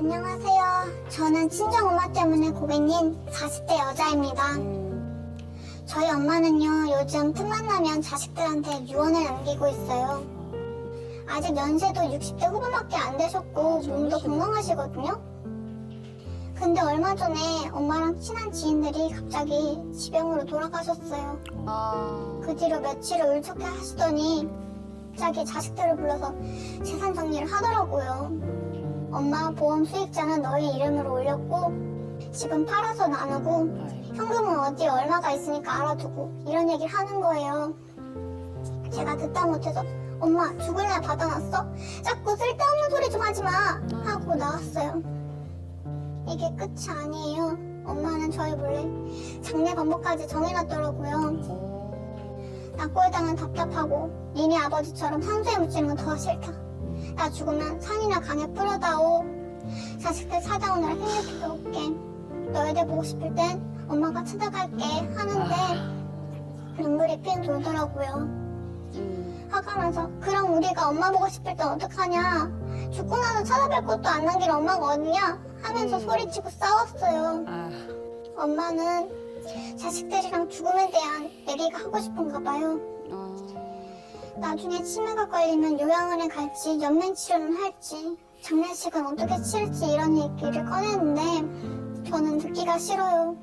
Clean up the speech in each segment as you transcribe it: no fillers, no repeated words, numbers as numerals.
안녕하세요. 저는 친정엄마 때문에 고객인 40대 여자입니다. 저희 엄마는요, 요즘 틈만 나면 자식들한테 유언을 남기고 있어요. 아직 연세도 60대 후반밖에 안 되셨고 몸도 건강하시거든요. 근데 얼마 전에 엄마랑 친한 지인들이 갑자기 지병으로 돌아가셨어요. 그 뒤로 며칠을 울적해 하시더니 갑자기 자식들을 불러서 재산 정리를 하더라고요. 엄마 보험 수익자는 너희 이름으로 올렸고 지금 팔아서 나누고 현금은 어디에 얼마가 있으니까 알아두고 이런 얘기를 하는 거예요. 제가 듣다 못해서 엄마 죽을래 받아놨어? 자꾸 쓸데없는 소리 좀 하지 마 하고 나왔어요. 이게 끝이 아니에요. 엄마는 저희 몰래 장례 방법까지 정해놨더라고요. 나 꼴당은 답답하고 니네 아버지처럼 산소에 묻히는 건 더 싫다. 나 죽으면 산이나 강에 뿌려다오. 자식들 찾아오느라 힘들게 올게. 너희들 보고 싶을 땐 엄마가 찾아갈게 하는데 눈물이 핑 돌더라고요. 화가 나서 그럼 우리가 엄마 보고 싶을 땐 어떡하냐. 죽고 나서 찾아뵐 것도 안 남길 엄마가 어디냐 하면서 소리치고 싸웠어요. 엄마는 자식들이랑 죽음에 대한 얘기가 하고 싶은가 봐요. 나중에 치매가 걸리면 요양원에 갈지 연명치료는 할지 장례식은 어떻게 치를지 이런 얘기를 꺼냈는데 저는 듣기가 싫어요.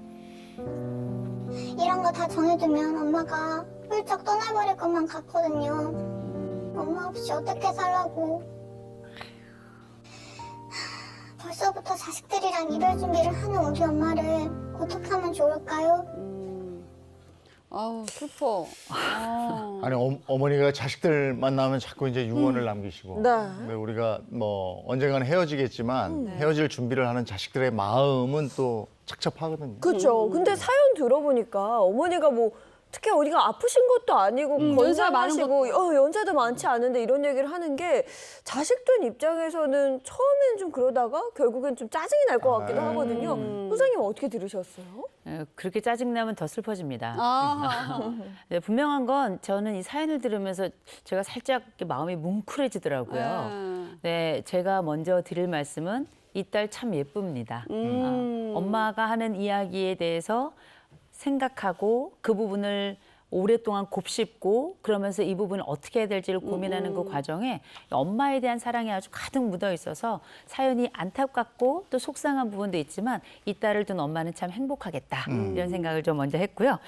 이런 거 다 정해두면 엄마가 훌쩍 떠나버릴 것만 같거든요. 엄마 없이 어떻게 살라고. 벌써부터 자식들이랑 이별 준비를 하는 우리 엄마를 어떻게 하면 좋을까요? 아우 슬퍼. 아니 어머니가 자식들 만나면 자꾸 이제 유언을 남기시고 네. 근데 우리가 뭐 언젠가는 헤어지겠지만 헤어질 준비를 하는 자식들의 마음은 또 착잡하거든요. 그렇죠. 근데 사연 들어보니까 어머니가 뭐 특히 어디가 아프신 것도 아니고 연세가 많은 건강하시고 연세도 많지 않은데 이런 얘기를 하는 게 자식들 입장에서는 처음엔 좀 그러다가 결국엔 좀 짜증이 날 것 같기도 하거든요. 선생님 어떻게 들으셨어요? 그렇게 짜증나면 더 슬퍼집니다. 네, 분명한 건 저는 이 사연을 들으면서 제가 살짝 이렇게 마음이 뭉클해지더라고요. 네, 제가 먼저 드릴 말씀은 이 딸 참 예쁩니다. 엄마가 하는 이야기에 대해서 생각하고 그 부분을 오랫동안 곱씹고 그러면서 이 부분을 어떻게 해야 될지를 고민하는 그 과정에 엄마에 대한 사랑이 아주 가득 묻어 있어서 사연이 안타깝고 또 속상한 부분도 있지만 이 딸을 둔 엄마는 참 행복하겠다 이런 생각을 좀 먼저 했고요.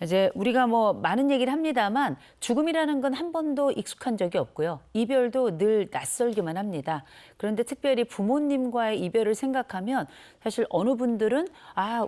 이제 우리가 뭐 많은 얘기를 합니다만 죽음이라는 건 한 번도 익숙한 적이 없고요. 이별도 늘 낯설기만 합니다. 그런데 특별히 부모님과의 이별을 생각하면 사실 어느 분들은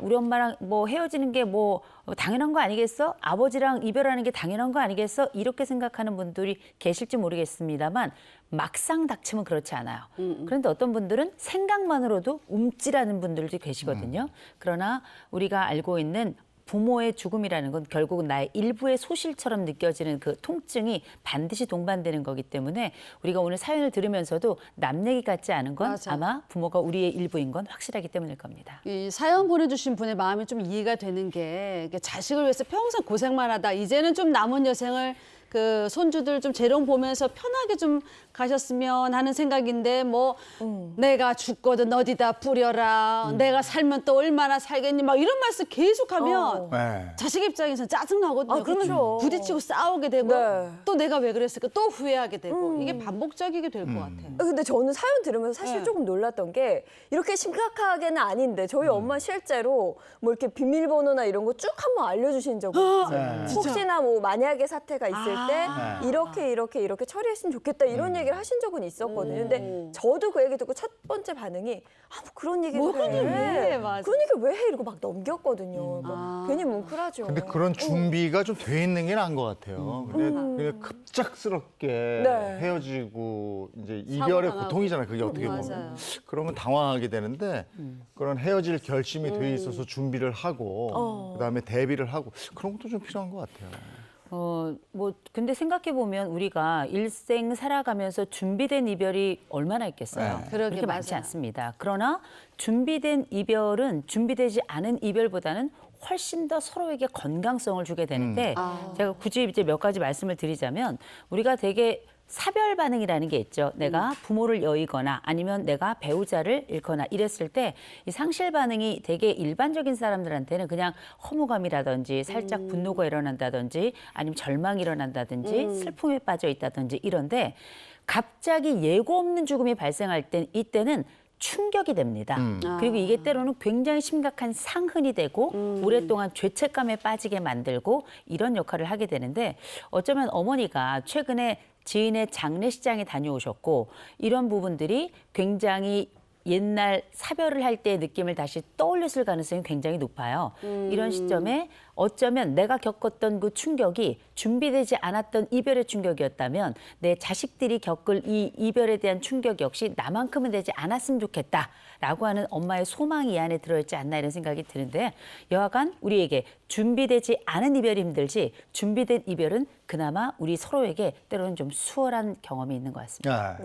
우리 엄마랑 뭐 헤어지는 게 뭐 당연한 거 아니겠어? 아버지랑 이별하는 게 당연한 거 아니겠어? 이렇게 생각하는 분들이 계실지 모르겠습니다만 막상 닥치면 그렇지 않아요. 그런데 어떤 분들은 생각만으로도 움찔하는 분들도 계시거든요. 그러나 우리가 알고 있는 부모의 죽음이라는 건 결국은 나의 일부의 소실처럼 느껴지는 그 통증이 반드시 동반되는 거기 때문에 우리가 오늘 사연을 들으면서도 남 얘기 같지 않은 건 맞아. 아마 부모가 우리의 일부인 건 확실하기 때문일 겁니다. 이 사연 보내주신 분의 마음이 좀 이해가 되는 게 이게 자식을 위해서 평생 고생만 하다 이제는 좀 남은 여생을 그 손주들 좀 재롱 보면서 편하게 좀 가셨으면 하는 생각인데 뭐 내가 죽거든 어디다 뿌려라 내가 살면 또 얼마나 살겠니 막 이런 말씀 계속하면 네. 자식 입장에서 짜증나거든요. 그러면 그렇죠. 부딪히고 싸우게 되고 네. 또 내가 왜 그랬을까 또 후회하게 되고 이게 반복적이게 될 것 같아요. 근데 저는 사연 들으면서 사실 네. 조금 놀랐던 게 이렇게 심각하게는 아닌데 저희 엄마 실제로 뭐 이렇게 비밀번호나 이런 거 쭉 한번 알려주신 적이 있어요. 네. 혹시나 뭐 만약에 사태가 있을 때 네. 이렇게 처리했으면 좋겠다 이런 얘기를 하신 적은 있었거든요. 근데 저도 그 얘기 듣고 첫 번째 반응이 뭐 그런 얘기를 뭐 그런 얘기 왜 해? 맞아. 그런 얘기 왜 해? 이러고 막 넘겼거든요. 막 괜히 뭉클하죠. 근데 그런 준비가 좀 돼 있는 게 나은 것 같아요. 근데 그냥 급작스럽게 네. 헤어지고 이제 이별의 당하고. 고통이잖아요. 그게 어떻게 보면. 맞아요. 그러면 당황하게 되는데 그런 헤어질 결심이 돼 있어서 준비를 하고 그다음에 대비를 하고 그런 것도 좀 필요한 것 같아요. 근데 생각해보면 우리가 일생 살아가면서 준비된 이별이 얼마나 있겠어요. 네. 그러게, 그렇게 많지 맞아요. 않습니다. 그러나 준비된 이별은 준비되지 않은 이별보다는 훨씬 더 서로에게 건강성을 주게 되는데 제가 굳이 이제 몇 가지 말씀을 드리자면 우리가 되게 사별 반응이라는 게 있죠. 내가 부모를 여의거나 아니면 내가 배우자를 잃거나 이랬을 때 이 상실 반응이 되게 일반적인 사람들한테는 그냥 허무감이라든지 살짝 분노가 일어난다든지 아니면 절망이 일어난다든지 슬픔에 빠져 있다든지 이런데 갑자기 예고 없는 죽음이 발생할 땐 이때는 충격이 됩니다. 그리고 이게 때로는 굉장히 심각한 상흔이 되고 오랫동안 죄책감에 빠지게 만들고 이런 역할을 하게 되는데 어쩌면 어머니가 최근에 지인의 장례식장에 다녀오셨고 이런 부분들이 굉장히 옛날 사별을 할 때의 느낌을 다시 떠올렸을 가능성이 굉장히 높아요. 이런 시점에 어쩌면 내가 겪었던 그 충격이 준비되지 않았던 이별의 충격이었다면 내 자식들이 겪을 이 이별에 대한 충격 역시 나만큼은 되지 않았으면 좋겠다라고 하는 엄마의 소망이 이 안에 들어있지 않나 이런 생각이 드는데 여하간 우리에게 준비되지 않은 이별이 힘들지 준비된 이별은 그나마 우리 서로에게 때로는 좀 수월한 경험이 있는 것 같습니다. 아,